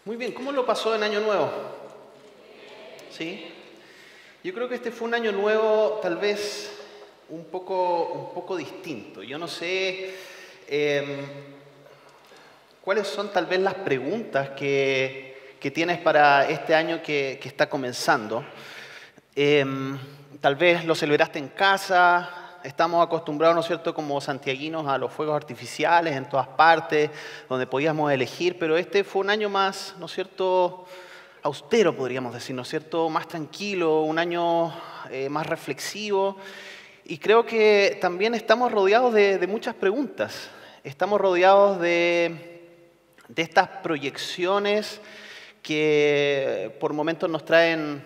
Muy bien, ¿cómo lo pasó en Año Nuevo? ¿Sí? Yo creo que este fue un año nuevo tal vez un poco distinto. Yo no sé cuáles son tal vez las preguntas que tienes para este año que está comenzando. Tal vez lo celebraste en casa. Estamos acostumbrados, ¿no es cierto?, como santiaguinos a los fuegos artificiales en todas partes, donde podíamos elegir, pero este fue un año más, ¿no es cierto?, austero, podríamos decir, ¿no es cierto?, más tranquilo, un año más reflexivo. Y creo que también estamos rodeados de muchas preguntas. Estamos rodeados de estas proyecciones que por momentos nos traen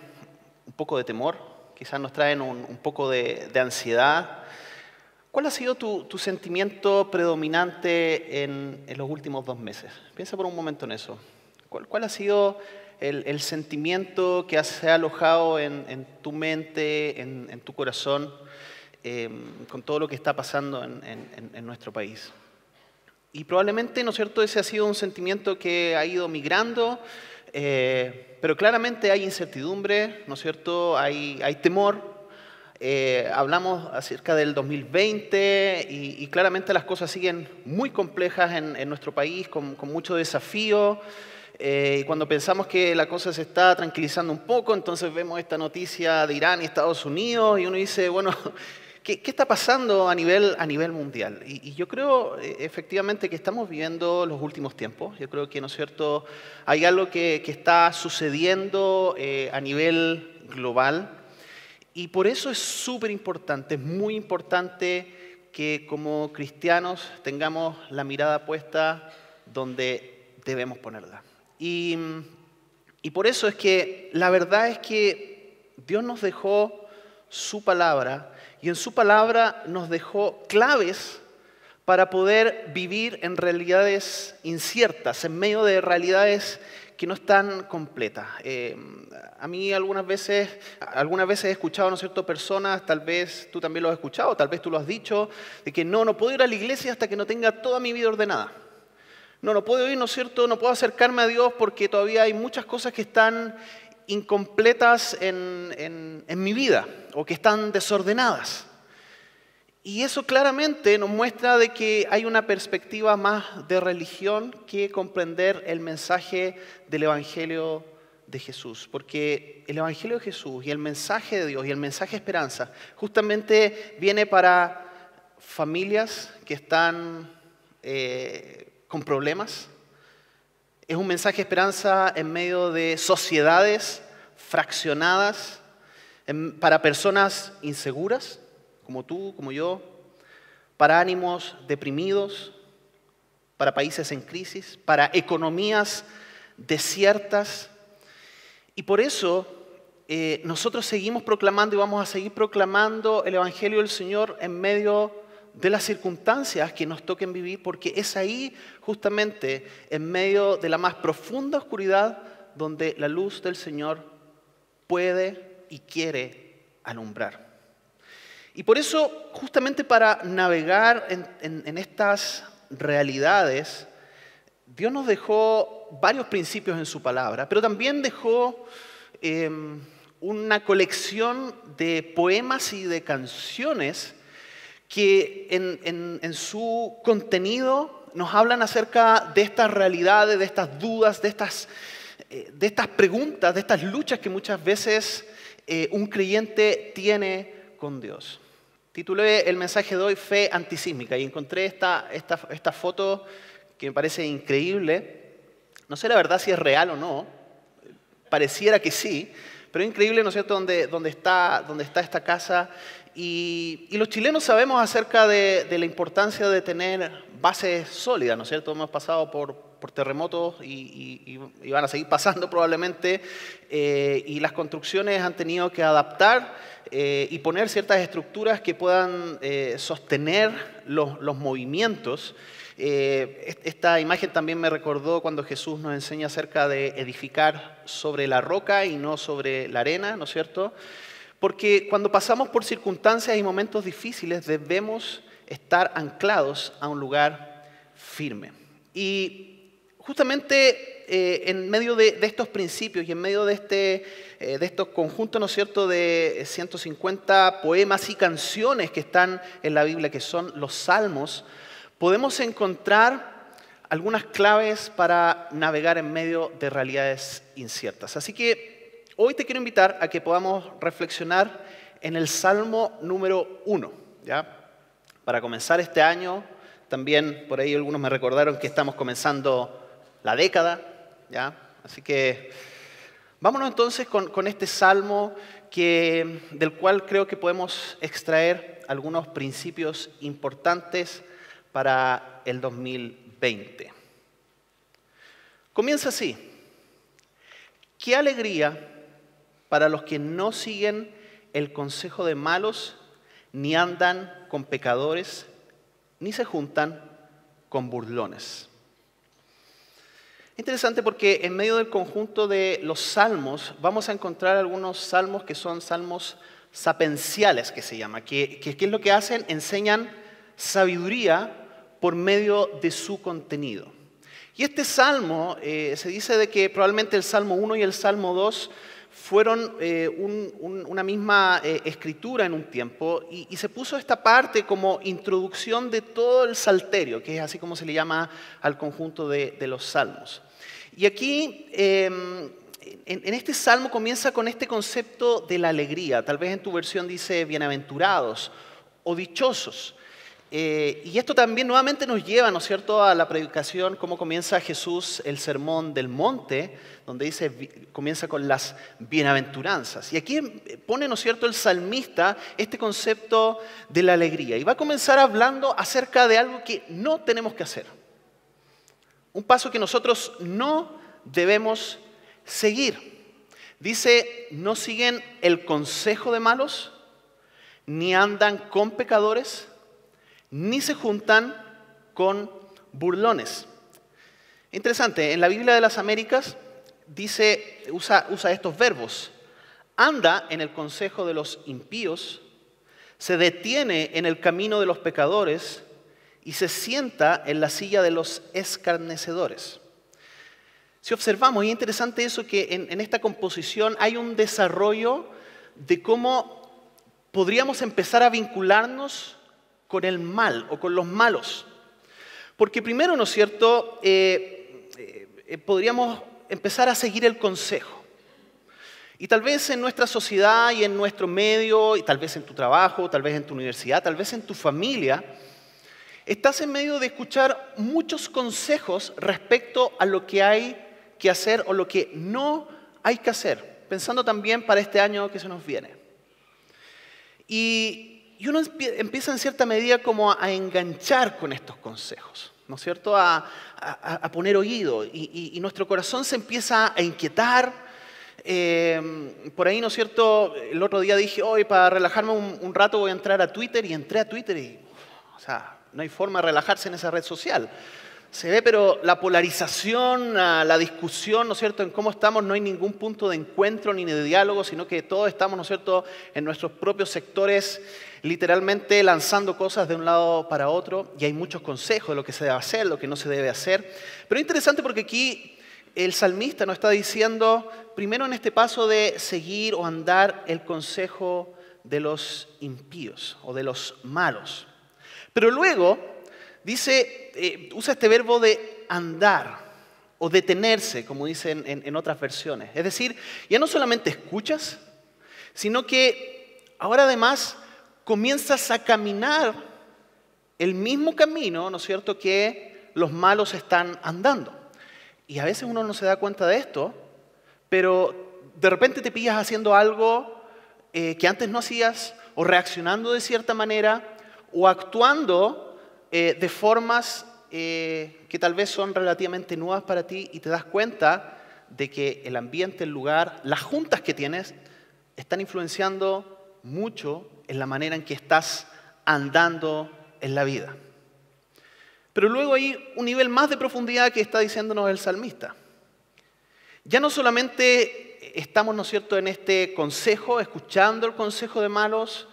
un poco de temor, quizás nos traen un poco de ansiedad. ¿Cuál ha sido tu sentimiento predominante en los últimos 2 meses? Piensa por un momento en eso. ¿Cuál ha sido el sentimiento que se ha alojado en tu mente, en tu corazón, con todo lo que está pasando en nuestro país? Y probablemente, ¿no es cierto?, ese ha sido un sentimiento que ha ido migrando, pero claramente hay incertidumbre, ¿no es cierto?, hay temor. Hablamos acerca del 2020 y claramente las cosas siguen muy complejas en nuestro país, con mucho desafío. Y cuando pensamos que la cosa se está tranquilizando un poco, entonces vemos esta noticia de Irán y Estados Unidos y uno dice, bueno, ¿qué está pasando a nivel mundial? Y yo creo efectivamente que estamos viviendo los últimos tiempos. Yo creo que, ¿no es cierto?, hay algo que está sucediendo a nivel global. Y por eso es súper importante, es muy importante que como cristianos tengamos la mirada puesta donde debemos ponerla. Y por eso es que la verdad es que Dios nos dejó su palabra y en su palabra nos dejó claves para poder vivir en realidades inciertas, en medio de realidades que no están completas. A mí algunas veces he escuchado, ¿no es cierto?, personas, tal vez tú también lo has escuchado, tal vez tú lo has dicho, de que no puedo ir a la iglesia hasta que no tenga toda mi vida ordenada. No puedo ir, ¿no es cierto?, no puedo acercarme a Dios porque todavía hay muchas cosas que están incompletas en mi vida o que están desordenadas. Y eso claramente nos muestra de que hay una perspectiva más de religión que comprender el mensaje del Evangelio de Jesús. Porque el Evangelio de Jesús y el mensaje de Dios y el mensaje de esperanza justamente viene para familias que están con problemas. Es un mensaje de esperanza en medio de sociedades fraccionadas, para personas inseguras, como tú, como yo, para ánimos deprimidos, para países en crisis, para economías desiertas. Y por eso nosotros seguimos proclamando y vamos a seguir proclamando el Evangelio del Señor en medio de las circunstancias que nos toquen vivir, porque es ahí justamente en medio de la más profunda oscuridad donde la luz del Señor puede y quiere alumbrar. Y por eso, justamente para navegar en estas realidades, Dios nos dejó varios principios en su palabra, pero también dejó una colección de poemas y de canciones que en su contenido nos hablan acerca de estas realidades, de estas dudas, de estas preguntas, de estas luchas que muchas veces un creyente tiene con Dios. Titulé el mensaje de hoy Fe Antisísmica y encontré esta foto que me parece increíble. No sé la verdad si es real o no, pareciera que sí, pero es increíble, ¿no es cierto?, donde está esta casa. Y los chilenos sabemos acerca de la importancia de tener bases sólidas, ¿no es cierto? Hemos pasado por terremotos y van a seguir pasando probablemente, y las construcciones han tenido que adaptar y poner ciertas estructuras que puedan sostener los movimientos. Esta imagen también me recordó cuando Jesús nos enseña acerca de edificar sobre la roca y no sobre la arena, ¿no es cierto? Porque cuando pasamos por circunstancias y momentos difíciles debemos estar anclados a un lugar firme. Y justamente en medio de estos principios y en medio de estos conjuntos, ¿no es cierto?, de 150 poemas y canciones que están en la Biblia, que son los Salmos, podemos encontrar algunas claves para navegar en medio de realidades inciertas. Así que hoy te quiero invitar a que podamos reflexionar en el Salmo número 1, ¿ya? Para comenzar este año. También por ahí algunos me recordaron que estamos comenzando la década, ¿ya? Así que vámonos entonces con este salmo del cual creo que podemos extraer algunos principios importantes para el 2020. Comienza así: qué alegría para los que no siguen el consejo de malos, ni andan con pecadores, ni se juntan con burlones. Interesante porque en medio del conjunto de los salmos vamos a encontrar algunos salmos que son salmos sapenciales, que se llama. ¿Qué es lo que hacen? Enseñan sabiduría por medio de su contenido. Y este salmo, se dice de que probablemente el Salmo 1 y el Salmo 2 fueron una misma escritura en un tiempo, y se puso esta parte como introducción de todo el salterio, que es así como se le llama al conjunto de los salmos. Y aquí, en este salmo comienza con este concepto de la alegría. Tal vez en tu versión dice bienaventurados o dichosos. Y esto también nuevamente nos lleva, ¿no es cierto?, a la predicación, cómo comienza Jesús el sermón del monte, donde comienza con las bienaventuranzas. Y aquí pone, ¿no es cierto?, el salmista este concepto de la alegría. Y va a comenzar hablando acerca de algo que no tenemos que hacer. Un paso que nosotros no debemos seguir. Dice, no siguen el consejo de malos, ni andan con pecadores, ni se juntan con burlones. Interesante, en la Biblia de las Américas usa estos verbos. Anda en el consejo de los impíos, se detiene en el camino de los pecadores y se sienta en la silla de los escarnecedores. Si observamos, y es interesante eso, que en esta composición hay un desarrollo de cómo podríamos empezar a vincularnos con el mal o con los malos. Porque primero, ¿no es cierto?, podríamos empezar a seguir el consejo. Y tal vez en nuestra sociedad y en nuestro medio, y tal vez en tu trabajo, tal vez en tu universidad, tal vez en tu familia, estás en medio de escuchar muchos consejos respecto a lo que hay que hacer o lo que no hay que hacer, pensando también para este año que se nos viene. Y uno empieza en cierta medida como a enganchar con estos consejos, ¿no es cierto?, a poner oído, y nuestro corazón se empieza a inquietar. Por ahí, ¿no es cierto?, el otro día dije, hoy para relajarme un rato voy a entrar a Twitter, y entré a Twitter y, o sea, no hay forma de relajarse en esa red social. Se ve, pero la polarización, la discusión, ¿no es cierto?, en cómo estamos, no hay ningún punto de encuentro ni de diálogo, sino que todos estamos, ¿no es cierto?, en nuestros propios sectores, literalmente lanzando cosas de un lado para otro, y hay muchos consejos de lo que se debe hacer, lo que no se debe hacer. Pero es interesante porque aquí el salmista nos está diciendo, primero en este paso de seguir o andar el consejo de los impíos o de los malos. Pero luego usa este verbo de andar o detenerse, como dicen en otras versiones. Es decir, ya no solamente escuchas, sino que ahora además comienzas a caminar el mismo camino, ¿no es cierto?, que los malos están andando. Y a veces uno no se da cuenta de esto, pero de repente te pillas haciendo algo que antes no hacías, o reaccionando de cierta manera, o actuando de formas que tal vez son relativamente nuevas para ti, y te das cuenta de que el ambiente, el lugar, las juntas que tienes están influenciando mucho en la manera en que estás andando en la vida. Pero luego hay un nivel más de profundidad que está diciéndonos el salmista. Ya no solamente estamos, ¿no es cierto?, en este consejo, escuchando el consejo de malos,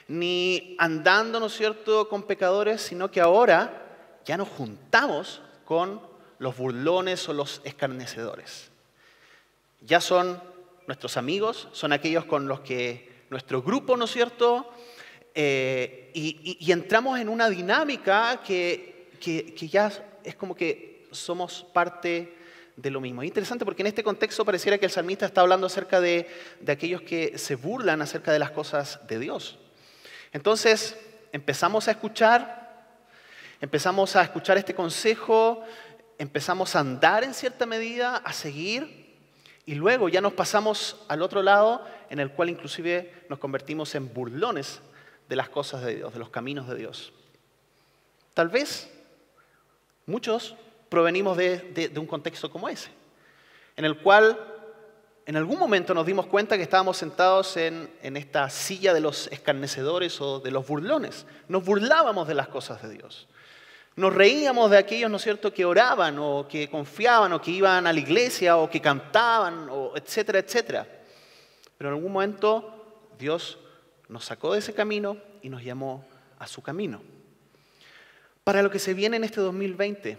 ni andando, ¿no es cierto?, con pecadores, sino que ahora ya nos juntamos con los burlones o los escarnecedores. Ya son nuestros amigos, son aquellos con los que nuestro grupo, ¿no es cierto? Y entramos en una dinámica que ya es como que somos parte de lo mismo. Es interesante porque en este contexto pareciera que el salmista está hablando acerca de aquellos que se burlan acerca de las cosas de Dios. Entonces empezamos a escuchar este consejo, empezamos a andar en cierta medida, a seguir. Y luego ya nos pasamos al otro lado, en el cual inclusive nos convertimos en burlones de las cosas de Dios, de los caminos de Dios. Tal vez muchos provenimos de un contexto como ese, en el cual en algún momento nos dimos cuenta que estábamos sentados en esta silla de los escarnecedores o de los burlones. Nos burlábamos de las cosas de Dios. Nos reíamos de aquellos, ¿no es cierto?, que oraban o que confiaban o que iban a la iglesia o que cantaban, o etcétera, etcétera. Pero en algún momento Dios nos sacó de ese camino y nos llamó a su camino. Para lo que se viene en este 2020,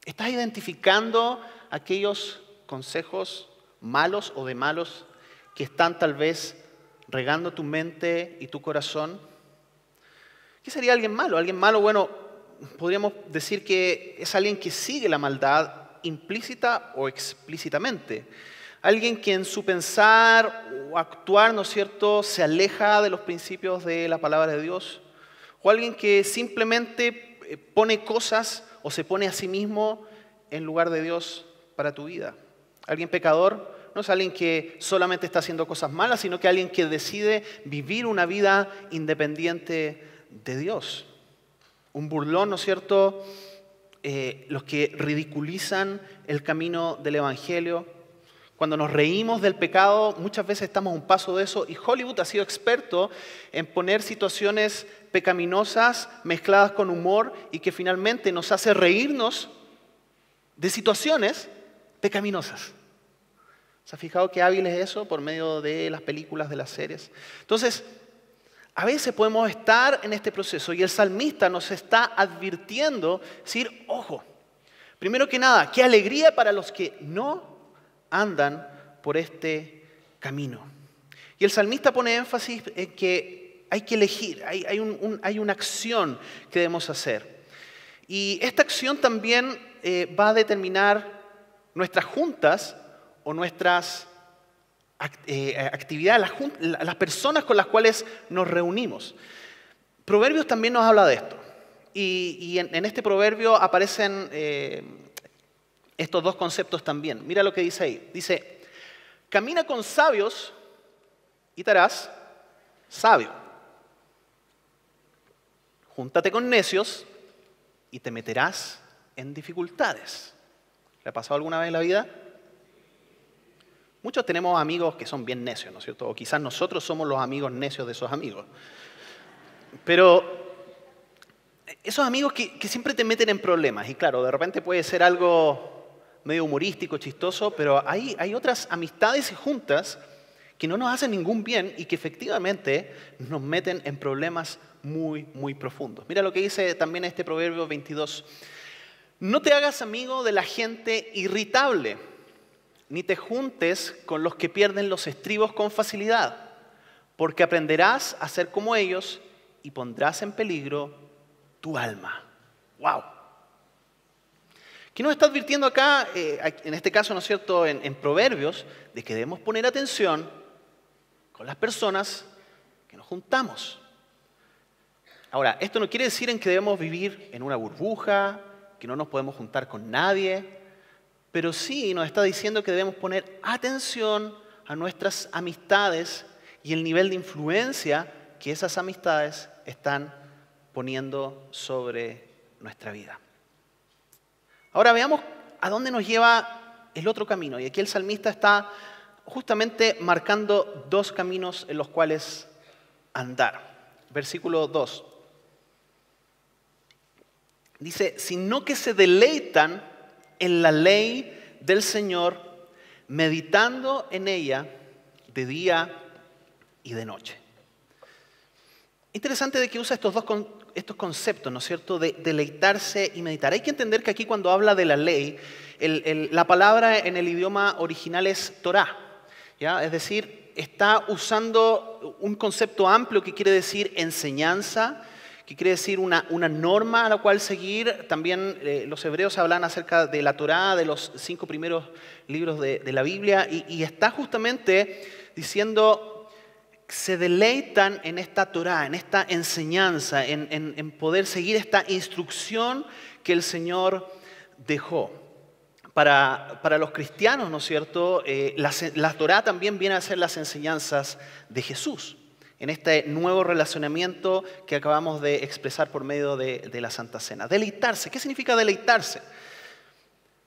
¿estás identificando aquellos consejos malos o de malos que están tal vez regando tu mente y tu corazón? ¿Qué sería alguien malo? Alguien malo, bueno, podríamos decir que es alguien que sigue la maldad implícita o explícitamente. Alguien que en su pensar o actuar, ¿no es cierto?, se aleja de los principios de la palabra de Dios. O alguien que simplemente pone cosas o se pone a sí mismo en lugar de Dios para tu vida. Alguien pecador no es alguien que solamente está haciendo cosas malas, sino que alguien que decide vivir una vida independiente de Dios. Un burlón, ¿no es cierto?, los que ridiculizan el camino del Evangelio. Cuando nos reímos del pecado, muchas veces estamos a un paso de eso, y Hollywood ha sido experto en poner situaciones pecaminosas mezcladas con humor y que finalmente nos hace reírnos de situaciones pecaminosas. ¿Se ha fijado qué hábil es eso por medio de las películas, de las series? Entonces, a veces podemos estar en este proceso y el salmista nos está advirtiendo, decir, ojo, primero que nada, qué alegría para los que no andan por este camino. Y el salmista pone énfasis en que hay que elegir, hay una acción que debemos hacer. Y esta acción también va a determinar nuestras juntas o nuestras actividades, las personas con las cuales nos reunimos. Proverbios también nos habla de esto. Y en este proverbio aparecen estos dos conceptos también. Mira lo que dice ahí. Dice, camina con sabios y te harás sabio. Júntate con necios y te meterás en dificultades. ¿Le ha pasado alguna vez en la vida? Muchos tenemos amigos que son bien necios, ¿no es cierto? O quizás nosotros somos los amigos necios de esos amigos. Pero esos amigos que siempre te meten en problemas. Y claro, de repente puede ser algo medio humorístico, chistoso, pero hay otras amistades y juntas que no nos hacen ningún bien y que efectivamente nos meten en problemas muy, muy profundos. Mira lo que dice también este Proverbio 22. No te hagas amigo de la gente irritable, ni te juntes con los que pierden los estribos con facilidad, porque aprenderás a ser como ellos y pondrás en peligro tu alma. ¡Wow! ¿Qué nos está advirtiendo acá, en este caso, ¿no es cierto?, en Proverbios, de que debemos poner atención con las personas que nos juntamos? Ahora, esto no quiere decir en que debemos vivir en una burbuja, que no nos podemos juntar con nadie, pero sí nos está diciendo que debemos poner atención a nuestras amistades y el nivel de influencia que esas amistades están poniendo sobre nuestra vida. Ahora veamos a dónde nos lleva el otro camino. Y aquí el salmista está justamente marcando dos caminos en los cuales andar. Versículo 2. Dice, sino que se deleitan en la ley del Señor, meditando en ella de día y de noche. Interesante de que usa estos conceptos, ¿no es cierto?, de deleitarse y meditar. Hay que entender que aquí cuando habla de la ley, la palabra en el idioma original es Torá, ¿ya? Es decir, está usando un concepto amplio que quiere decir enseñanza, que quiere decir una norma a la cual seguir. También los hebreos hablan acerca de la Torá, de los 5 primeros libros de la Biblia, y está justamente diciendo, se deleitan en esta Torá, en esta enseñanza, en poder seguir esta instrucción que el Señor dejó. Para los cristianos, ¿no es cierto?, la Torá también viene a ser las enseñanzas de Jesús, en este nuevo relacionamiento que acabamos de expresar por medio de la Santa Cena. Deleitarse, ¿qué significa deleitarse?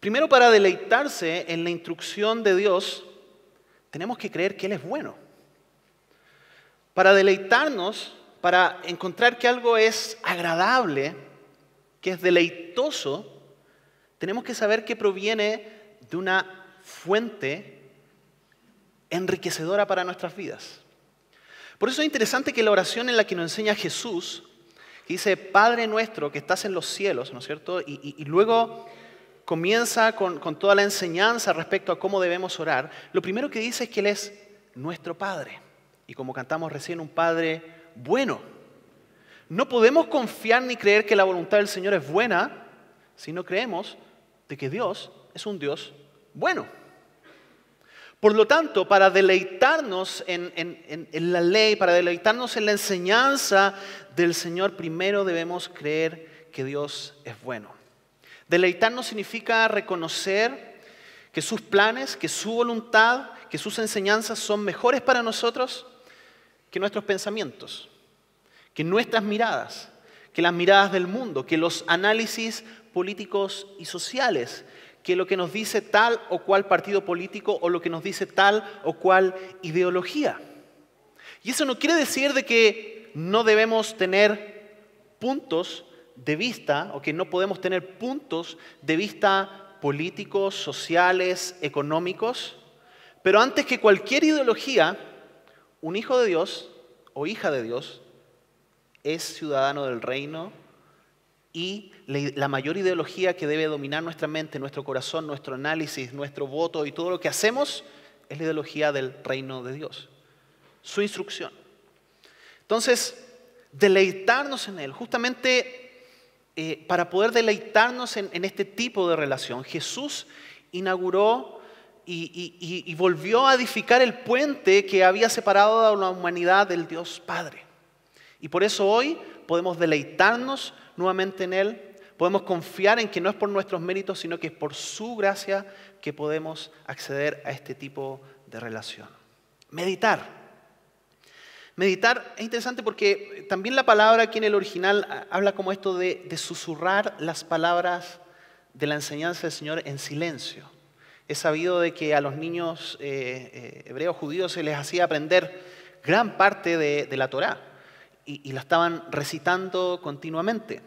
Primero, para deleitarse en la instrucción de Dios, tenemos que creer que Él es bueno. Para deleitarnos, para encontrar que algo es agradable, que es deleitoso, tenemos que saber que proviene de una fuente enriquecedora para nuestras vidas. Por eso es interesante que la oración en la que nos enseña Jesús, que dice, Padre nuestro que estás en los cielos, ¿no es cierto? Y luego comienza con toda la enseñanza respecto a cómo debemos orar. Lo primero que dice es que Él es nuestro Padre. Y como cantamos recién, un Padre bueno. No podemos confiar ni creer que la voluntad del Señor es buena si no creemos de que Dios es un Dios bueno. Por lo tanto, para deleitarnos en la ley, para deleitarnos en la enseñanza del Señor, primero debemos creer que Dios es bueno. Deleitarnos significa reconocer que sus planes, que su voluntad, que sus enseñanzas son mejores para nosotros que nuestros pensamientos, que nuestras miradas, que las miradas del mundo, que los análisis políticos y sociales, que lo que nos dice tal o cual partido político o lo que nos dice tal o cual ideología. Y eso no quiere decir de que no debemos tener puntos de vista o que no podemos tener puntos de vista políticos, sociales, económicos, pero antes que cualquier ideología, un hijo de Dios o hija de Dios es ciudadano del reino y la mayor ideología que debe dominar nuestra mente, nuestro corazón, nuestro análisis, nuestro voto y todo lo que hacemos es la ideología del reino de Dios, su instrucción. Entonces, deleitarnos en Él, justamente para poder deleitarnos en este tipo de relación, Jesús inauguró y volvió a edificar el puente que había separado a la humanidad del Dios Padre. Y por eso hoy podemos deleitarnos nuevamente en Él, podemos confiar en que no es por nuestros méritos, sino que es por su gracia que podemos acceder a este tipo de relación. Meditar. Meditar es interesante porque también la palabra aquí en el original habla como esto de susurrar las palabras de la enseñanza del Señor en silencio. Es sabido de que a los niños hebreos judíos se les hacía aprender gran parte de la Torá y la estaban recitando continuamente.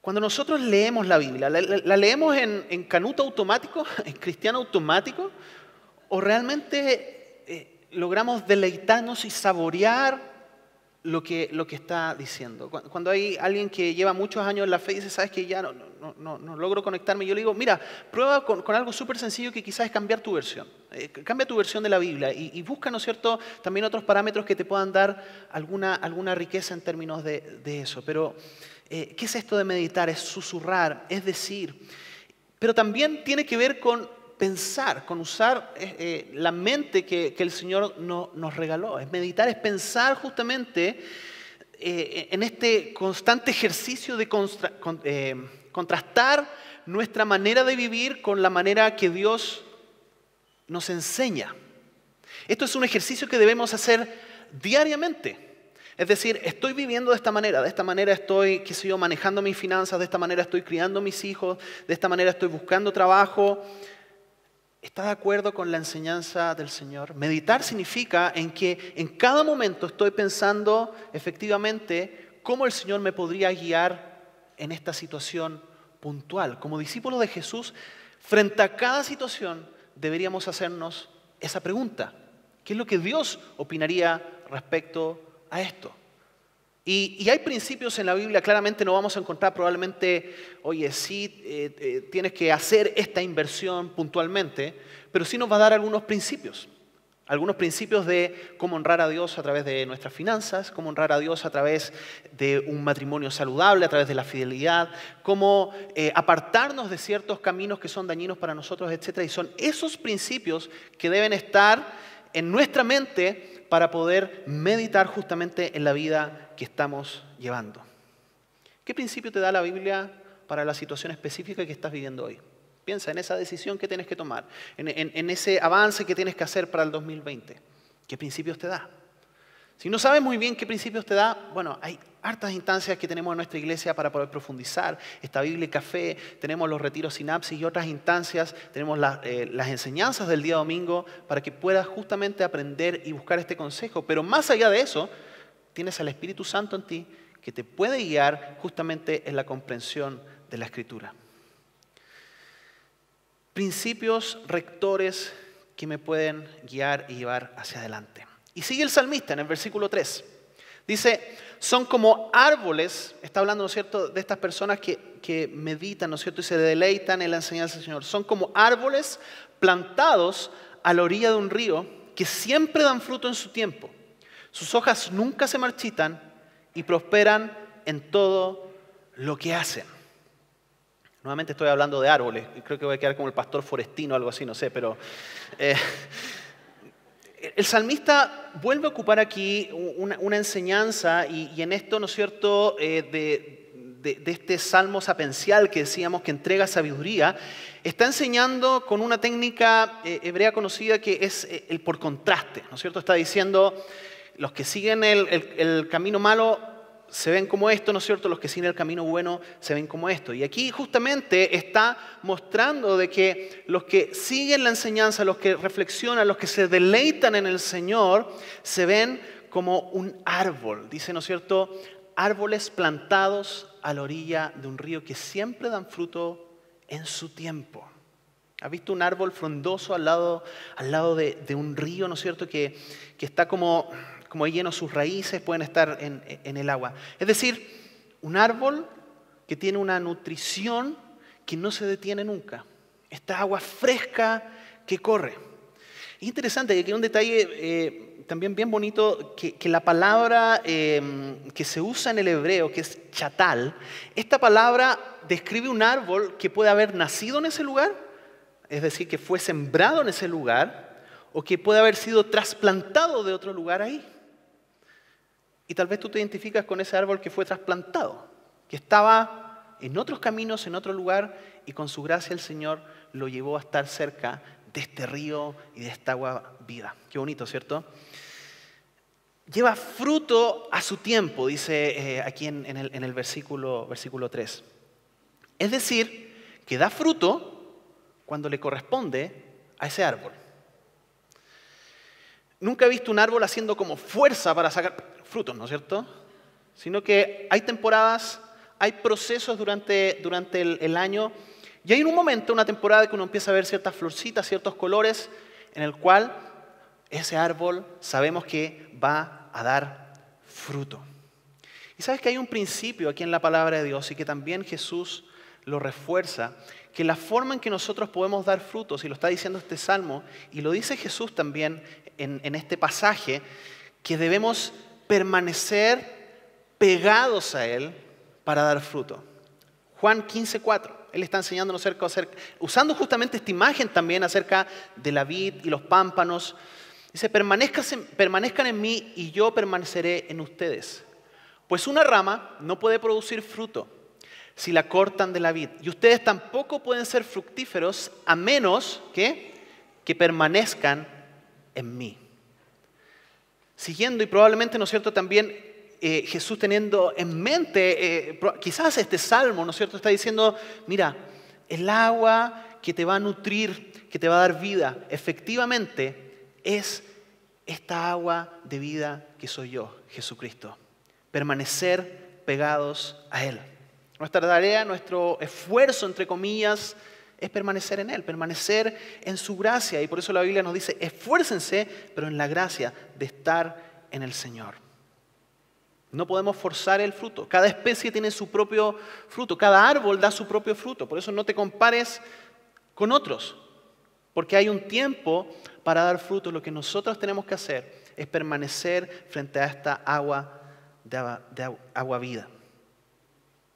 Cuando nosotros leemos la Biblia, ¿la leemos en canuto automático, en cristiano automático? ¿O realmente logramos deleitarnos y saborear lo que está diciendo? Cuando hay alguien que lleva muchos años en la fe y dice, sabes que ya no logro conectarme, yo le digo, mira, prueba con algo súper sencillo que quizás es cambiar tu versión. Cambia tu versión de la Biblia y busca, ¿no es cierto?, también otros parámetros que te puedan dar alguna riqueza en términos de eso. Pero, ¿qué es esto de meditar? Es susurrar, es decir. Pero también tiene que ver con pensar, con usar la mente que el Señor nos regaló. Es meditar, es pensar justamente en este constante ejercicio de contrastar nuestra manera de vivir con la manera que Dios nos enseña. Esto es un ejercicio que debemos hacer diariamente. Es decir, estoy viviendo de esta manera estoy, manejando mis finanzas, de esta manera estoy criando a mis hijos, de esta manera estoy buscando trabajo. ¿Está de acuerdo con la enseñanza del Señor? Meditar significa en que en cada momento estoy pensando efectivamente cómo el Señor me podría guiar en esta situación puntual. Como discípulos de Jesús, frente a cada situación deberíamos hacernos esa pregunta. ¿Qué es lo que Dios opinaría respecto a esto? Y hay principios en la Biblia, claramente no vamos a encontrar probablemente, oye, sí, tienes que hacer esta inversión puntualmente, pero sí nos va a dar algunos principios. Algunos principios de cómo honrar a Dios a través de nuestras finanzas, cómo honrar a Dios a través de un matrimonio saludable, a través de la fidelidad, cómo apartarnos de ciertos caminos que son dañinos para nosotros, etc. Y son esos principios que deben estar en nuestra mente para poder meditar justamente en la vida que estamos llevando. ¿Qué principio te da la Biblia para la situación específica que estás viviendo hoy? Piensa en esa decisión que tienes que tomar, en ese avance que tienes que hacer para el 2020. ¿Qué principios te da? Si no sabes muy bien qué principios te da, bueno, hay hartas instancias que tenemos en nuestra iglesia para poder profundizar. Está Biblia y Café, tenemos los retiros Sinapsis y otras instancias, tenemos las enseñanzas del día domingo para que puedas justamente aprender y buscar este consejo. Pero más allá de eso, tienes al Espíritu Santo en ti que te puede guiar justamente en la comprensión de la Escritura. Principios rectores que me pueden guiar y llevar hacia adelante. Y sigue el salmista en el versículo 3. Dice, son como árboles, está hablando, ¿no es cierto?, de estas personas que meditan, ¿no es cierto?, y se deleitan en la enseñanza del Señor. Son como árboles plantados a la orilla de un río que siempre dan fruto en su tiempo. Sus hojas nunca se marchitan y prosperan en todo lo que hacen. Nuevamente estoy hablando de árboles, creo que voy a quedar como el pastor forestino o algo así, no sé, pero el salmista vuelve a ocupar aquí una enseñanza y en esto, ¿no es cierto?, de este salmo sapencial que decíamos que entrega sabiduría, está enseñando con una técnica hebrea conocida que es el por contraste, ¿no es cierto? Está diciendo, los que siguen el camino malo se ven como esto, ¿no es cierto? Los que siguen el camino bueno se ven como esto. Y aquí justamente está mostrando de que los que siguen la enseñanza, los que reflexionan, los que se deleitan en el Señor, se ven como un árbol. Dice, ¿no es cierto? Árboles plantados a la orilla de un río que siempre dan fruto en su tiempo. ¿Has visto un árbol frondoso al lado de un río, ¿no es cierto? Que está como lleno, sus raíces pueden estar en el agua. Es decir, un árbol que tiene una nutrición que no se detiene nunca. Esta agua fresca que corre. Es interesante que aquí hay un detalle también bien bonito, que la palabra que se usa en el hebreo, que es chatal, esta palabra describe un árbol que puede haber nacido en ese lugar, es decir, que fue sembrado en ese lugar, o que puede haber sido trasplantado de otro lugar ahí. Y tal vez tú te identificas con ese árbol que fue trasplantado, que estaba en otros caminos, en otro lugar, y con su gracia el Señor lo llevó a estar cerca de este río y de esta agua viva. Qué bonito, ¿cierto? Lleva fruto a su tiempo, dice aquí en el versículo 3. Es decir, que da fruto cuando le corresponde a ese árbol. Nunca he visto un árbol haciendo como fuerza para sacar frutos, ¿no es cierto? Sino que hay temporadas, hay procesos durante el año y hay un momento, una temporada que uno empieza a ver ciertas florcitas, ciertos colores en el cual ese árbol sabemos que va a dar fruto. Y sabes que hay un principio aquí en la palabra de Dios y que también Jesús lo refuerza, que la forma en que nosotros podemos dar frutos, y lo está diciendo este salmo, y lo dice Jesús también en este pasaje, que debemos permanecer pegados a Él para dar fruto. Juan 15:4, Él está enseñándonos usando justamente esta imagen también acerca de la vid y los pámpanos. Dice, permanezcan en mí y yo permaneceré en ustedes. Pues una rama no puede producir fruto si la cortan de la vid. Y ustedes tampoco pueden ser fructíferos a menos que permanezcan en mí. Siguiendo, y probablemente, ¿no es cierto?, también Jesús teniendo en mente, quizás este salmo, ¿no es cierto?, está diciendo, mira, el agua que te va a nutrir, que te va a dar vida, efectivamente es esta agua de vida que soy yo, Jesucristo. Permanecer pegados a Él. Nuestra tarea, nuestro esfuerzo, entre comillas, es permanecer en Él, permanecer en su gracia. Y por eso la Biblia nos dice, esfuércense, pero en la gracia de estar en el Señor. No podemos forzar el fruto. Cada especie tiene su propio fruto. Cada árbol da su propio fruto. Por eso no te compares con otros. Porque hay un tiempo para dar fruto. Lo que nosotros tenemos que hacer es permanecer frente a esta agua de agua vida.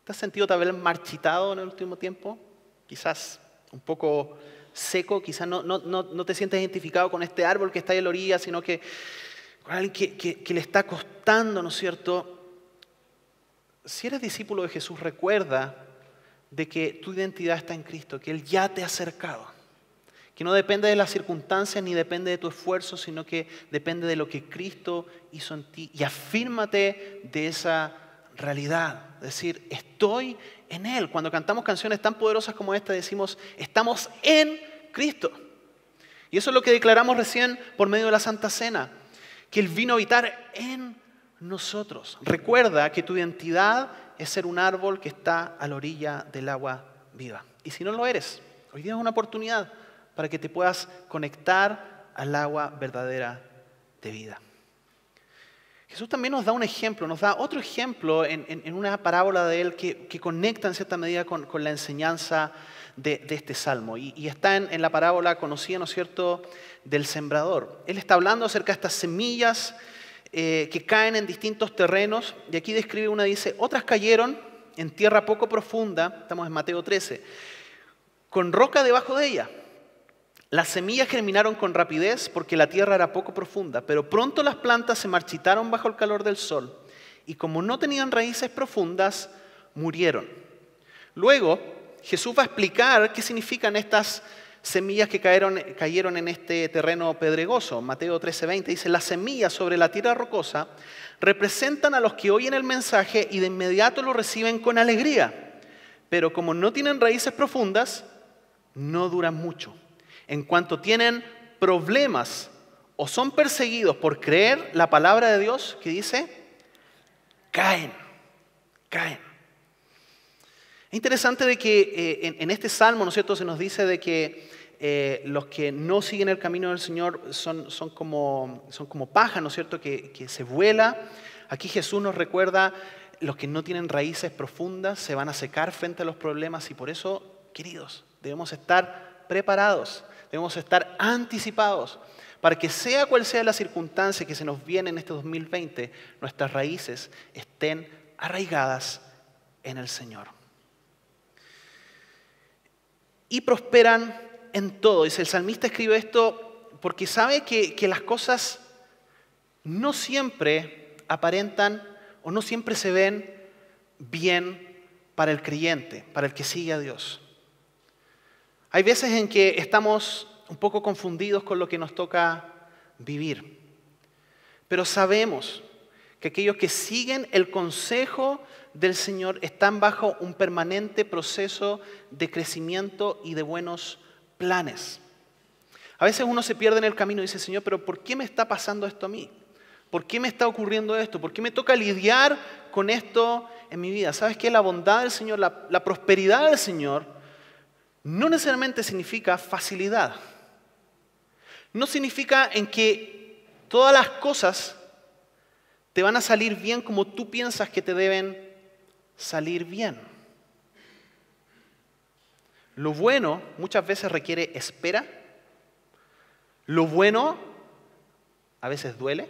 ¿Te has sentido tal vez marchitado en el último tiempo? Quizás un poco seco. Quizás no te sientes identificado con este árbol que está ahí en la orilla, sino que con alguien que le está costando, ¿no es cierto? Si eres discípulo de Jesús, recuerda de que tu identidad está en Cristo, que Él ya te ha acercado, que no depende de las circunstancias ni depende de tu esfuerzo, sino que depende de lo que Cristo hizo en ti. Y afírmate de esa realidad, es decir, estoy en Él. Cuando cantamos canciones tan poderosas como esta, decimos, estamos en Cristo. Y eso es lo que declaramos recién por medio de la Santa Cena, que Él vino a habitar en nosotros. Recuerda que tu identidad es ser un árbol que está a la orilla del agua viva. Y si no lo eres, hoy día es una oportunidad para que te puedas conectar al agua verdadera de vida. Jesús también nos da un ejemplo, nos da otro ejemplo en una parábola de Él que conecta en cierta medida con la enseñanza de este salmo. Y está en la parábola conocida, ¿no es cierto?, del sembrador. Él está hablando acerca de estas semillas que caen en distintos terrenos. Y aquí describe una, dice, otras cayeron en tierra poco profunda, estamos en Mateo 13, con roca debajo de ella. Las semillas germinaron con rapidez porque la tierra era poco profunda, pero pronto las plantas se marchitaron bajo el calor del sol y como no tenían raíces profundas, murieron. Luego, Jesús va a explicar qué significan estas semillas que cayeron en este terreno pedregoso. Mateo 13:20 dice, las semillas sobre la tierra rocosa representan a los que oyen el mensaje y de inmediato lo reciben con alegría, pero como no tienen raíces profundas, no duran mucho. En cuanto tienen problemas o son perseguidos por creer la palabra de Dios, que dice, caen. Es interesante de que en este salmo, ¿no es cierto?, se nos dice de que los que no siguen el camino del Señor son como paja, ¿no es cierto?, que se vuela. Aquí Jesús nos recuerda, los que no tienen raíces profundas se van a secar frente a los problemas y por eso, queridos, debemos estar preparados. Debemos estar anticipados para que sea cual sea la circunstancia que se nos viene en este 2020, nuestras raíces estén arraigadas en el Señor. Y prosperan en todo. Dice, el salmista escribe esto porque sabe que las cosas no siempre aparentan o no siempre se ven bien para el creyente, para el que sigue a Dios. Hay veces en que estamos un poco confundidos con lo que nos toca vivir. Pero sabemos que aquellos que siguen el consejo del Señor están bajo un permanente proceso de crecimiento y de buenos planes. A veces uno se pierde en el camino y dice, Señor, pero ¿por qué me está pasando esto a mí? ¿Por qué me está ocurriendo esto? ¿Por qué me toca lidiar con esto en mi vida? ¿Sabes qué? La bondad del Señor, la prosperidad del Señor no necesariamente significa facilidad. No significa en que todas las cosas te van a salir bien como tú piensas que te deben salir bien. Lo bueno muchas veces requiere espera. Lo bueno a veces duele.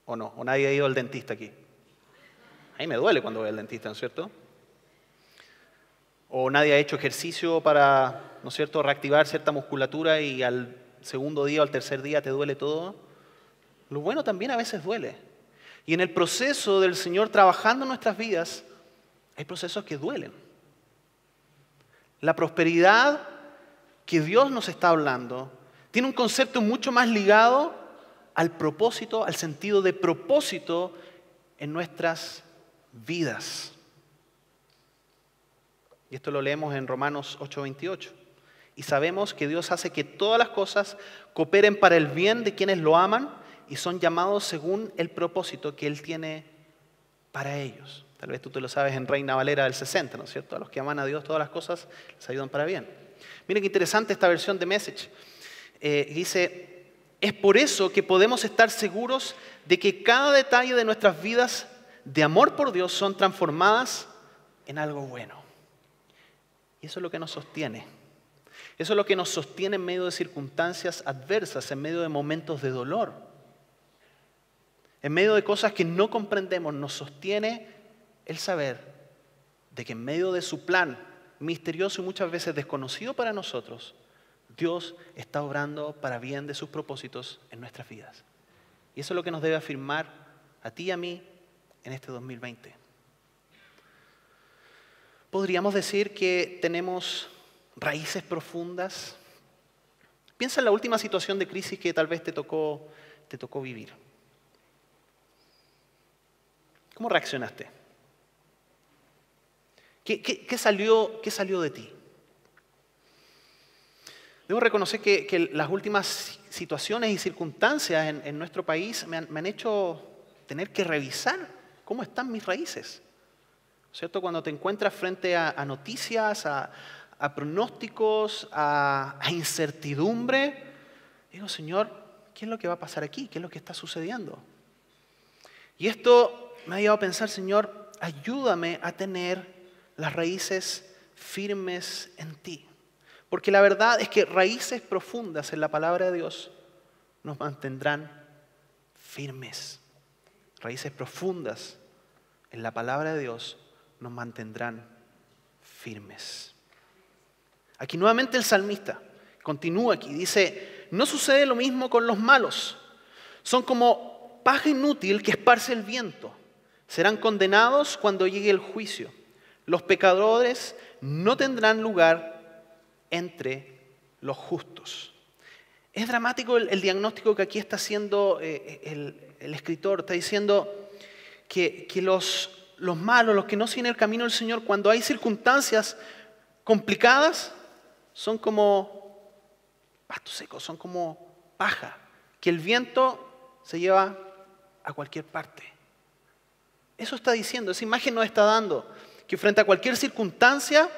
¿O no? ¿O nadie ha ido al dentista aquí? A mí me duele cuando voy al dentista, ¿no es cierto? O nadie ha hecho ejercicio para, ¿no es cierto?, reactivar cierta musculatura y al segundo día o al tercer día te duele todo. Lo bueno también a veces duele. Y en el proceso del Señor trabajando en nuestras vidas, hay procesos que duelen. La prosperidad que Dios nos está hablando tiene un concepto mucho más ligado al propósito, al sentido de propósito en nuestras vidas. Y esto lo leemos en Romanos 8:28. Y sabemos que Dios hace que todas las cosas cooperen para el bien de quienes lo aman y son llamados según el propósito que Él tiene para ellos. Tal vez tú te lo sabes en Reina Valera del 60, ¿no es cierto? A los que aman a Dios todas las cosas les ayudan para bien. Miren qué interesante esta versión de Message. Dice, Es por eso que podemos estar seguros de que cada detalle de nuestras vidas de amor por Dios son transformadas en algo bueno. Y eso es lo que nos sostiene. Eso es lo que nos sostiene en medio de circunstancias adversas, en medio de momentos de dolor. En medio de cosas que no comprendemos, nos sostiene el saber de que en medio de su plan misterioso y muchas veces desconocido para nosotros, Dios está obrando para bien de sus propósitos en nuestras vidas. Y eso es lo que nos debe afirmar a ti y a mí en este 2020. Podríamos decir que tenemos raíces profundas. Piensa en la última situación de crisis que tal vez te tocó vivir. ¿Cómo reaccionaste? ¿Qué salió de ti? Debo reconocer que las últimas situaciones y circunstancias en nuestro país me han hecho tener que revisar cómo están mis raíces. ¿Cierto? Cuando te encuentras frente a noticias, a pronósticos, a incertidumbre, digo, Señor, ¿qué es lo que va a pasar aquí? ¿Qué es lo que está sucediendo? Y esto me ha llevado a pensar, Señor, ayúdame a tener las raíces firmes en ti. Porque la verdad es que raíces profundas en la palabra de Dios nos mantendrán firmes. Raíces profundas en la palabra de Dios nos mantendrán firmes. Aquí nuevamente el salmista continúa aquí, dice, no sucede lo mismo con los malos. Son como paja inútil que esparce el viento. Serán condenados cuando llegue el juicio. Los pecadores no tendrán lugar entre los justos. Es dramático el diagnóstico que aquí está haciendo el escritor. Está diciendo que los malos, los que no siguen el camino del Señor, cuando hay circunstancias complicadas, son como pasto seco, son como paja, que el viento se lleva a cualquier parte. Eso está diciendo, esa imagen nos está dando, que frente a cualquier circunstancia,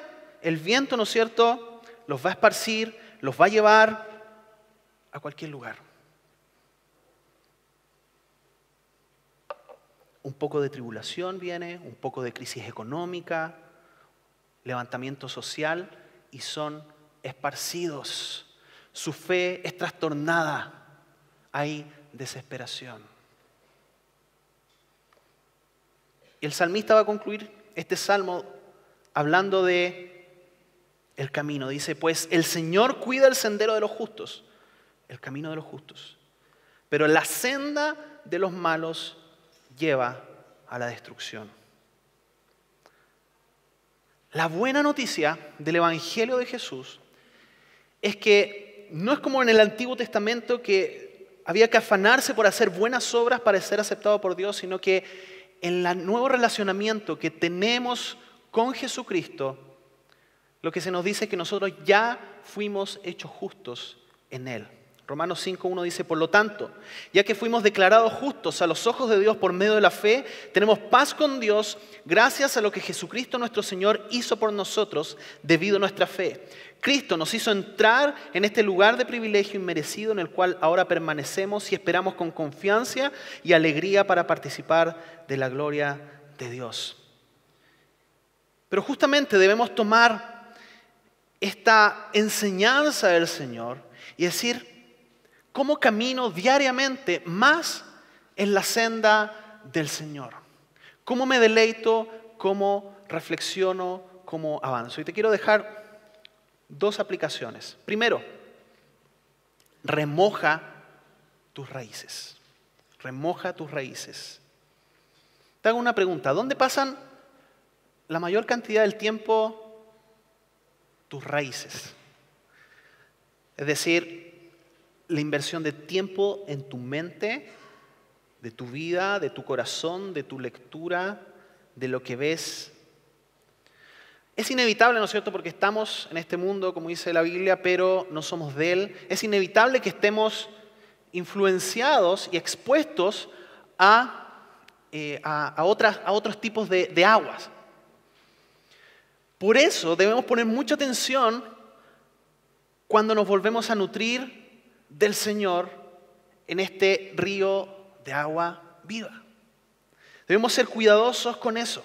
el viento, ¿no es cierto?, los va a esparcir, los va a llevar a cualquier lugar. Un poco de tribulación viene, un poco de crisis económica, levantamiento social y son esparcidos. Su fe es trastornada, hay desesperación. Y el salmista va a concluir este salmo hablando de el camino. Dice, pues el Señor cuida el sendero de los justos, el camino de los justos, pero la senda de los malos lleva a la destrucción. La buena noticia del Evangelio de Jesús es que no es como en el Antiguo Testamento que había que afanarse por hacer buenas obras para ser aceptado por Dios, sino que en el nuevo relacionamiento que tenemos con Jesucristo, lo que se nos dice es que nosotros ya fuimos hechos justos en Él. Romanos 5:1 dice, por lo tanto, ya que fuimos declarados justos a los ojos de Dios por medio de la fe, tenemos paz con Dios gracias a lo que Jesucristo nuestro Señor hizo por nosotros debido a nuestra fe. Cristo nos hizo entrar en este lugar de privilegio inmerecido en el cual ahora permanecemos y esperamos con confianza y alegría para participar de la gloria de Dios. Pero justamente debemos tomar esta enseñanza del Señor y decir, ¿cómo camino diariamente más en la senda del Señor? ¿Cómo me deleito? ¿Cómo reflexiono? ¿Cómo avanzo? Y te quiero dejar dos aplicaciones. Primero, remoja tus raíces. Remoja tus raíces. Te hago una pregunta. ¿Dónde pasan la mayor cantidad del tiempo tus raíces? Es decir, la inversión de tiempo en tu mente, de tu vida, de tu corazón, de tu lectura, de lo que ves. Es inevitable, ¿no es cierto?, porque estamos en este mundo, como dice la Biblia, pero no somos de él. Es inevitable que estemos influenciados y expuestos a otros tipos de aguas. Por eso debemos poner mucha atención cuando nos volvemos a nutrir del Señor en este río de agua viva. Debemos ser cuidadosos con eso.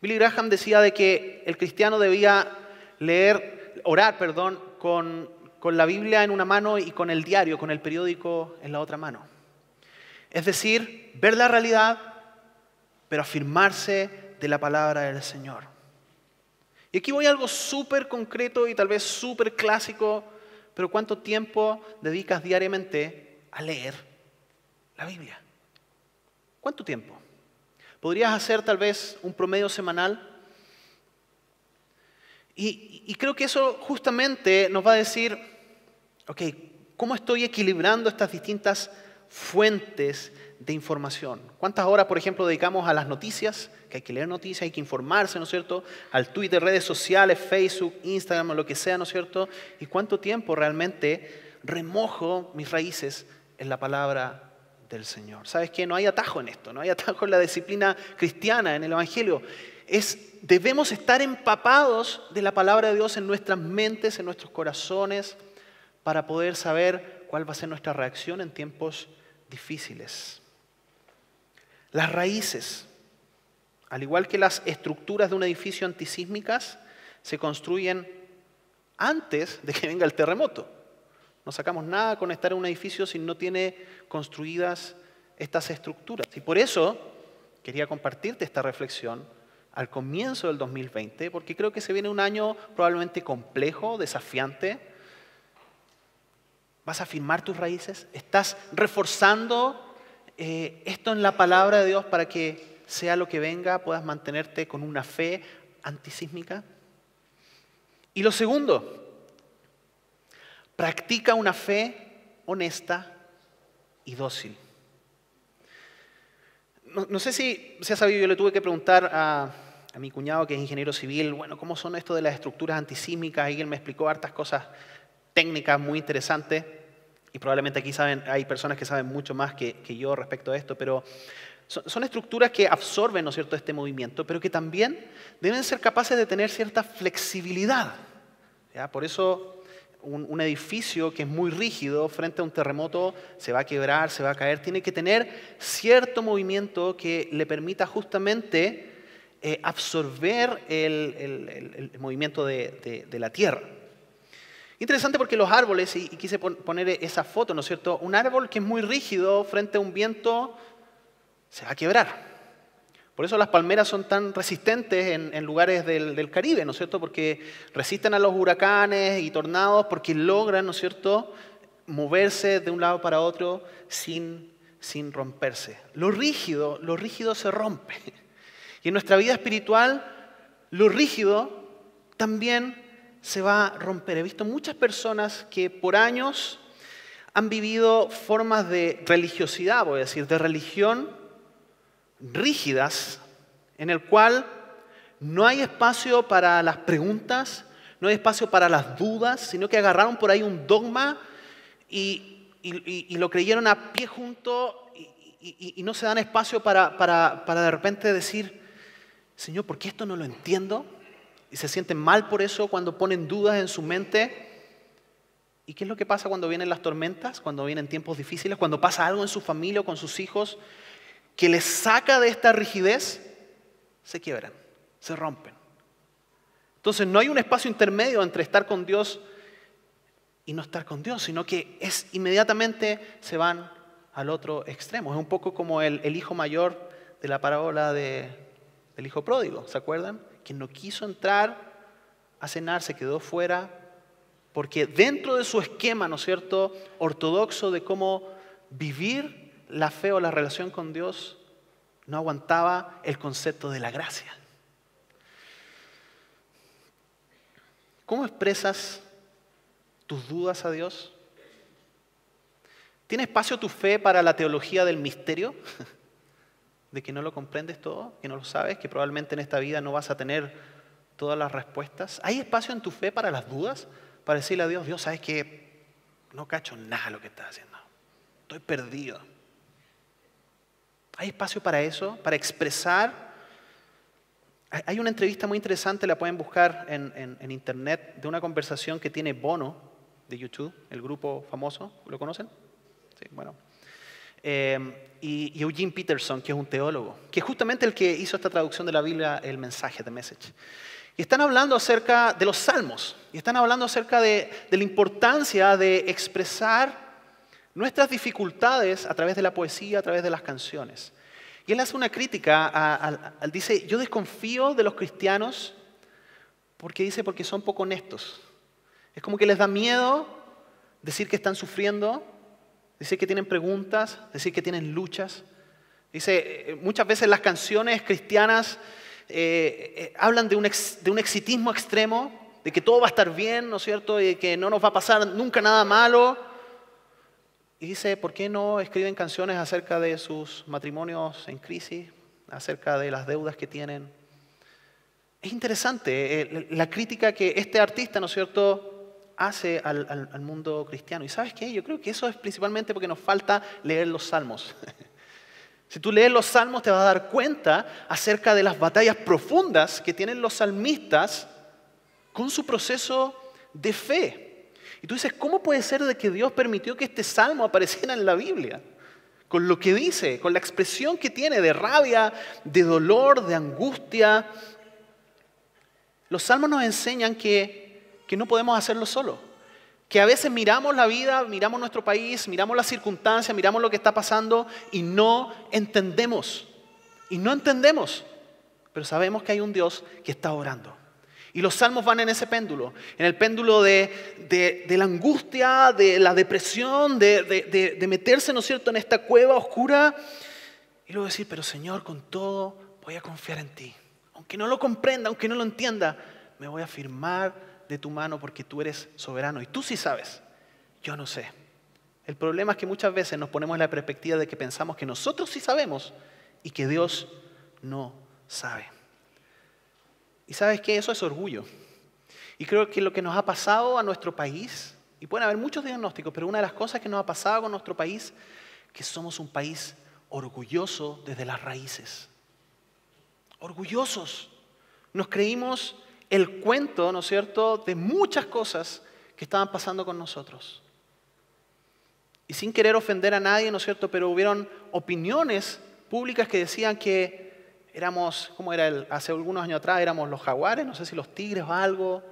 Billy Graham decía de que el cristiano debía orar, con la Biblia en una mano y con el diario, con el periódico en la otra mano. Es decir, ver la realidad, pero afirmarse de la palabra del Señor. Y aquí voy a algo súper concreto y tal vez súper clásico, pero ¿cuánto tiempo dedicas diariamente a leer la Biblia? ¿Cuánto tiempo? ¿Podrías hacer tal vez un promedio semanal? Y creo que eso justamente nos va a decir, ok, ¿cómo estoy equilibrando estas distintas fuentes de información? ¿Cuántas horas, por ejemplo, dedicamos a las noticias? Que hay que leer noticias, hay que informarse, ¿no es cierto? Al Twitter, redes sociales, Facebook, Instagram, o lo que sea, ¿no es cierto? ¿Y cuánto tiempo realmente remojo mis raíces en la palabra del Señor? ¿Sabes qué? No hay atajo en esto, no hay atajo en la disciplina cristiana, en el Evangelio. Debemos estar empapados de la palabra de Dios en nuestras mentes, en nuestros corazones, para poder saber cuál va a ser nuestra reacción en tiempos difíciles. Las raíces, al igual que las estructuras de un edificio antisísmicas, se construyen antes de que venga el terremoto. No sacamos nada con estar en un edificio si no tiene construidas estas estructuras. Y por eso quería compartirte esta reflexión al comienzo del 2020, porque creo que se viene un año probablemente complejo, desafiante. ¿Vas a afirmar tus raíces? ¿Estás reforzando esto en la palabra de Dios para que sea lo que venga, puedas mantenerte con una fe antisísmica? Y lo segundo, practica una fe honesta y dócil. No sé si se ha sabido, yo le tuve que preguntar a mi cuñado que es ingeniero civil, bueno, ¿cómo son esto de las estructuras antisísmicas? Y él me explicó hartas cosas técnicas muy interesantes y probablemente aquí hay personas que saben mucho más que yo respecto a esto, pero son estructuras que absorben, ¿no es cierto?, este movimiento, pero que también deben ser capaces de tener cierta flexibilidad. ¿Ya? Por eso un edificio que es muy rígido frente a un terremoto se va a quebrar, se va a caer, tiene que tener cierto movimiento que le permita justamente absorber el movimiento de la tierra. Interesante porque los árboles, y quise poner esa foto, ¿no es cierto? Un árbol que es muy rígido frente a un viento se va a quebrar. Por eso las palmeras son tan resistentes en lugares del Caribe, ¿no es cierto? Porque resisten a los huracanes y tornados porque logran, ¿no es cierto?, moverse de un lado para otro sin romperse. Lo rígido se rompe. Y en nuestra vida espiritual, lo rígido también se va a romper. He visto muchas personas que por años han vivido formas de religiosidad, voy a decir, de religión rígidas, en el cual no hay espacio para las preguntas, no hay espacio para las dudas, sino que agarraron por ahí un dogma y lo creyeron a pie junto y no se dan espacio para de repente decir, Señor, ¿por qué esto no lo entiendo? Y se sienten mal por eso cuando ponen dudas en su mente. ¿Y qué es lo que pasa cuando vienen las tormentas? Cuando vienen tiempos difíciles, cuando pasa algo en su familia o con sus hijos que les saca de esta rigidez, se quiebran, se rompen. Entonces no hay un espacio intermedio entre estar con Dios y no estar con Dios, sino que inmediatamente se van al otro extremo. Es un poco como el hijo mayor de la parábola del hijo pródigo, ¿se acuerdan? Quien no quiso entrar a cenar, se quedó fuera, porque dentro de su esquema, ¿no es cierto?, ortodoxo de cómo vivir la fe o la relación con Dios, no aguantaba el concepto de la gracia. ¿Cómo expresas tus dudas a Dios? ¿Tiene espacio tu fe para la teología del misterio? De que no lo comprendes todo, que no lo sabes, que probablemente en esta vida no vas a tener todas las respuestas. ¿Hay espacio en tu fe para las dudas? Para decirle a Dios, Dios, ¿sabes qué? No cacho nada de lo que estás haciendo. Estoy perdido. ¿Hay espacio para eso? Para expresar. Hay una entrevista muy interesante, la pueden buscar en internet, de una conversación que tiene Bono de YouTube, el grupo famoso. ¿Lo conocen? Sí, bueno. Y Eugene Peterson, que es un teólogo, que es justamente el que hizo esta traducción de la Biblia, el mensaje, The Message. Y están hablando acerca de los salmos, y están hablando acerca de la importancia de expresar nuestras dificultades a través de la poesía, a través de las canciones. Y él hace una crítica, dice, yo desconfío de los cristianos porque son poco honestos. Es como que les da miedo decir que están sufriendo, decir que tienen preguntas, decir que tienen luchas. Dice, muchas veces las canciones cristianas hablan de un exitismo extremo, de que todo va a estar bien, ¿no es cierto? Y de que no nos va a pasar nunca nada malo. Y dice, ¿por qué no escriben canciones acerca de sus matrimonios en crisis, acerca de las deudas que tienen? Es interesante la crítica que este artista, ¿no es cierto?, hace al mundo cristiano. ¿Y sabes qué? Yo creo que eso es principalmente porque nos falta leer los salmos. Si tú lees los salmos te vas a dar cuenta acerca de las batallas profundas que tienen los salmistas con su proceso de fe. Y tú dices, ¿cómo puede ser de que Dios permitió que este salmo apareciera en la Biblia? Con lo que dice, con la expresión que tiene de rabia, de dolor, de angustia. Los salmos nos enseñan que no podemos hacerlo solo. Que a veces miramos la vida, miramos nuestro país, miramos las circunstancias, miramos lo que está pasando y no entendemos. Y no entendemos. Pero sabemos que hay un Dios que está orando. Y los salmos van en ese péndulo. En el péndulo de la angustia, de la depresión, de meterse, ¿no es cierto?, en esta cueva oscura. Y luego decir, pero Señor, con todo voy a confiar en ti. Aunque no lo comprenda, aunque no lo entienda, me voy a firmar de tu mano porque tú eres soberano. Y tú sí sabes, yo no sé. El problema es que muchas veces nos ponemos en la perspectiva de que pensamos que nosotros sí sabemos y que Dios no sabe. ¿Y sabes qué? Eso es orgullo. Y creo que lo que nos ha pasado a nuestro país, y pueden haber muchos diagnósticos, pero una de las cosas que nos ha pasado con nuestro país, que somos un país orgulloso desde las raíces. Orgullosos. Nos creímos el cuento, ¿no es cierto?, de muchas cosas que estaban pasando con nosotros. Y sin querer ofender a nadie, ¿no es cierto?, pero hubieron opiniones públicas que decían que éramos, ¿cómo era? Hace algunos años atrás éramos los jaguares, no sé si los tigres o algo.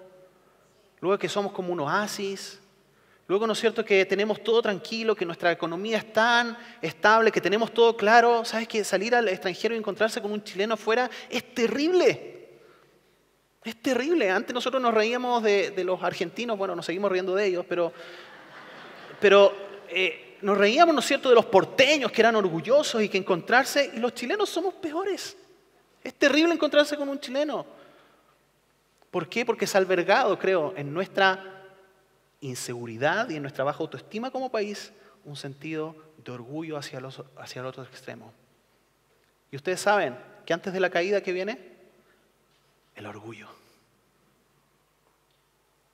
Luego que somos como un oasis. Luego, ¿no es cierto?, que tenemos todo tranquilo, que nuestra economía es tan estable, que tenemos todo claro. ¿Sabes que salir al extranjero y encontrarse con un chileno afuera es terrible? Es terrible. Antes nosotros nos reíamos de los argentinos, bueno, nos seguimos riendo de ellos, pero nos reíamos, ¿no es cierto?, de los porteños que eran orgullosos y que encontrarse, y los chilenos somos peores. Es terrible encontrarse con un chileno. ¿Por qué? Porque es albergado, creo, en nuestra inseguridad y en nuestra baja autoestima como país, un sentido de orgullo hacia el otro extremo. Y ustedes saben que antes de la caída, ¿qué viene? El orgullo.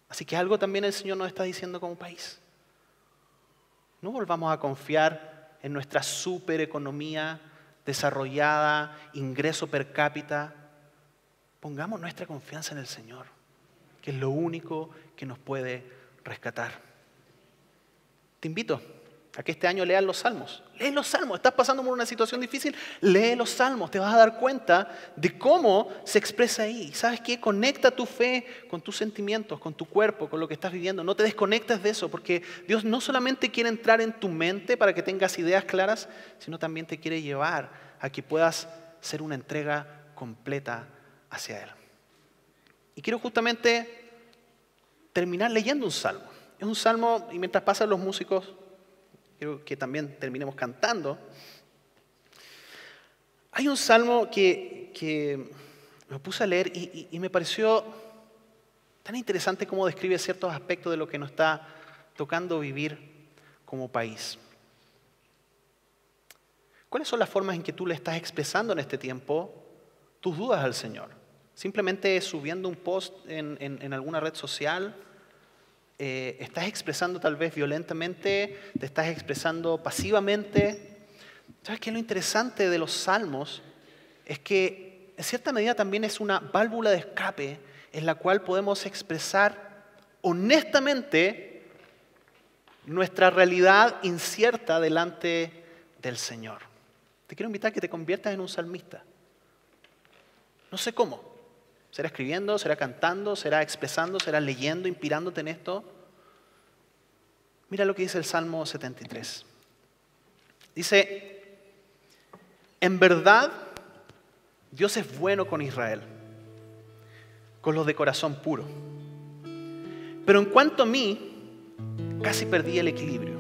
Así que algo también el Señor nos está diciendo como país. No volvamos a confiar en nuestra supereconomía desarrollada, ingreso per cápita. Pongamos nuestra confianza en el Señor, que es lo único que nos puede rescatar. Te invito a que este año leas los salmos. Lee los salmos. Estás pasando por una situación difícil, lee los salmos. Te vas a dar cuenta de cómo se expresa ahí. ¿Sabes qué? Conecta tu fe con tus sentimientos, con tu cuerpo, con lo que estás viviendo. No te desconectes de eso, porque Dios no solamente quiere entrar en tu mente para que tengas ideas claras, sino también te quiere llevar a que puedas ser una entrega completa hacia Él. Y quiero justamente terminar leyendo un salmo. Es un salmo, y mientras pasan los músicos, quiero que también terminemos cantando. Hay un salmo que me puse a leer y me pareció tan interesante cómo describe ciertos aspectos de lo que nos está tocando vivir como país. ¿Cuáles son las formas en que tú le estás expresando en este tiempo tus dudas al Señor? ¿Simplemente subiendo un post en alguna red social? ¿Estás expresando tal vez violentamente? ¿Te estás expresando pasivamente? ¿Sabes qué? Lo interesante de los salmos es que en cierta medida también es una válvula de escape en la cual podemos expresar honestamente nuestra realidad incierta delante del Señor. Te quiero invitar a que te conviertas en un salmista. No sé cómo. ¿Será escribiendo? ¿Será cantando? ¿Será expresando? ¿Será leyendo? ¿Inspirándote en esto? Mira lo que dice el Salmo 73. Dice, en verdad, Dios es bueno con Israel, con los de corazón puro. Pero en cuanto a mí, casi perdí el equilibrio.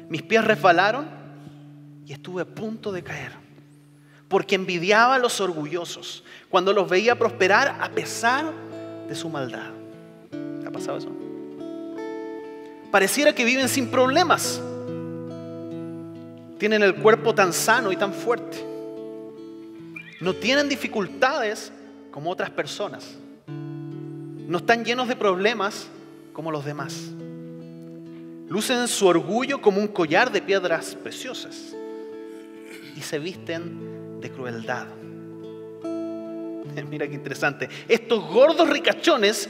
Mis pies resbalaron y estuve a punto de caer, porque envidiaba a los orgullosos cuando los veía prosperar a pesar de su maldad. ¿Te ha pasado eso? Pareciera que viven sin problemas. Tienen el cuerpo tan sano y tan fuerte. No tienen dificultades como otras personas. No están llenos de problemas como los demás. Lucen su orgullo como un collar de piedras preciosas y se visten de crueldad. Mira qué interesante. Estos gordos ricachones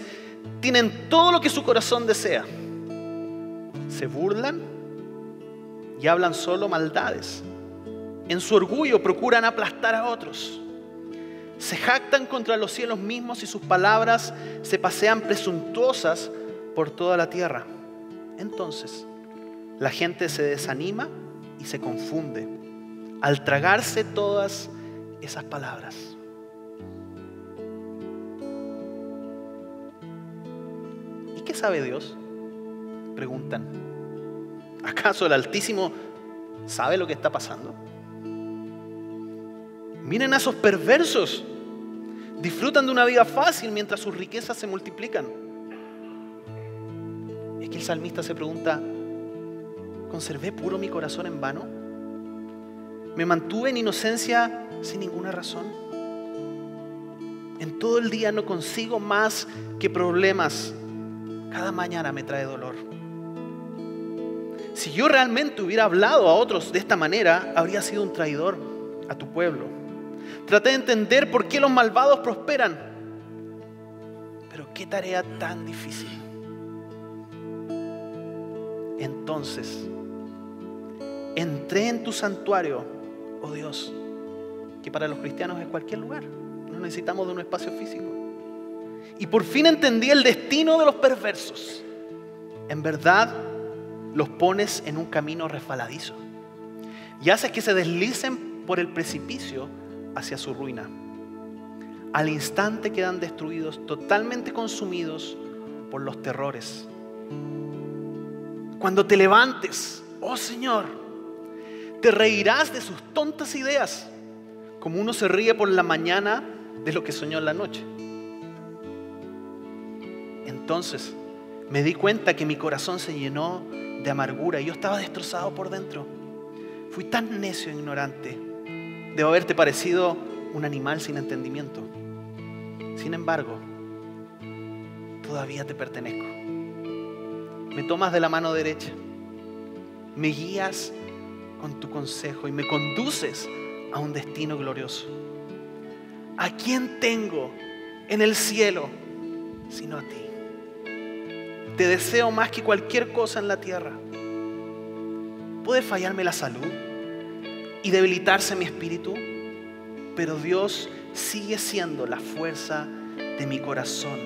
tienen todo lo que su corazón desea. Se burlan y hablan solo maldades. En su orgullo procuran aplastar a otros. Se jactan contra los cielos mismos y sus palabras se pasean presuntuosas por toda la tierra. Entonces, la gente se desanima y se confunde al tragarse todas esas palabras. ¿Y qué sabe Dios? Preguntan. ¿Acaso el Altísimo sabe lo que está pasando? Miren a esos perversos. Disfrutan de una vida fácil mientras sus riquezas se multiplican. Es que el salmista se pregunta, ¿conservé puro mi corazón en vano? ¿Me mantuve en inocencia sin ninguna razón? En todo el día no consigo más que problemas. Cada mañana me trae dolor. Si yo realmente hubiera hablado a otros de esta manera, habría sido un traidor a tu pueblo. Traté de entender por qué los malvados prosperan. Pero qué tarea tan difícil. Entonces, entré en tu santuario, oh Dios, que para los cristianos es cualquier lugar. No necesitamos de un espacio físico. Y por fin entendí el destino de los perversos. En verdad, los pones en un camino resbaladizo y haces que se deslicen por el precipicio hacia su ruina. Al instante quedan destruidos, totalmente consumidos por los terrores. Cuando te levantes, oh Señor, te reirás de sus tontas ideas, como uno se ríe por la mañana de lo que soñó en la noche. Entonces me di cuenta que mi corazón se llenó de amargura y yo estaba destrozado por dentro. Fui tan necio e ignorante. Debo haberte parecido un animal sin entendimiento. Sin embargo, todavía te pertenezco. Me tomas de la mano derecha, me guías con tu consejo y me conduces a un destino glorioso. ¿A quién tengo en el cielo sino a ti? Te deseo más que cualquier cosa en la tierra. Puede fallarme la salud y debilitarse mi espíritu, pero Dios sigue siendo la fuerza de mi corazón.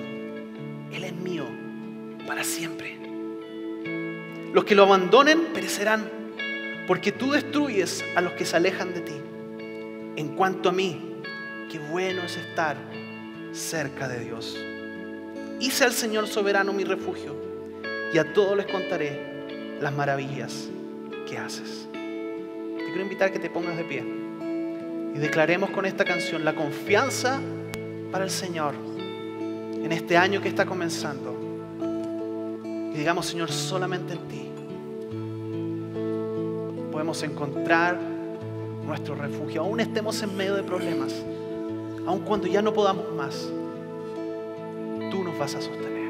Él es mío para siempre. Los que lo abandonen perecerán, porque tú destruyes a los que se alejan de ti. En cuanto a mí, qué bueno es estar cerca de Dios. Hice al Señor soberano mi refugio, y a todos les contaré las maravillas que haces. Te quiero invitar a que te pongas de pie y declaremos con esta canción la confianza para el Señor en este año que está comenzando. Y digamos, Señor, solamente en ti podemos encontrar nuestro refugio. Aún estemos en medio de problemas, aun cuando ya no podamos más, tú nos vas a sostener.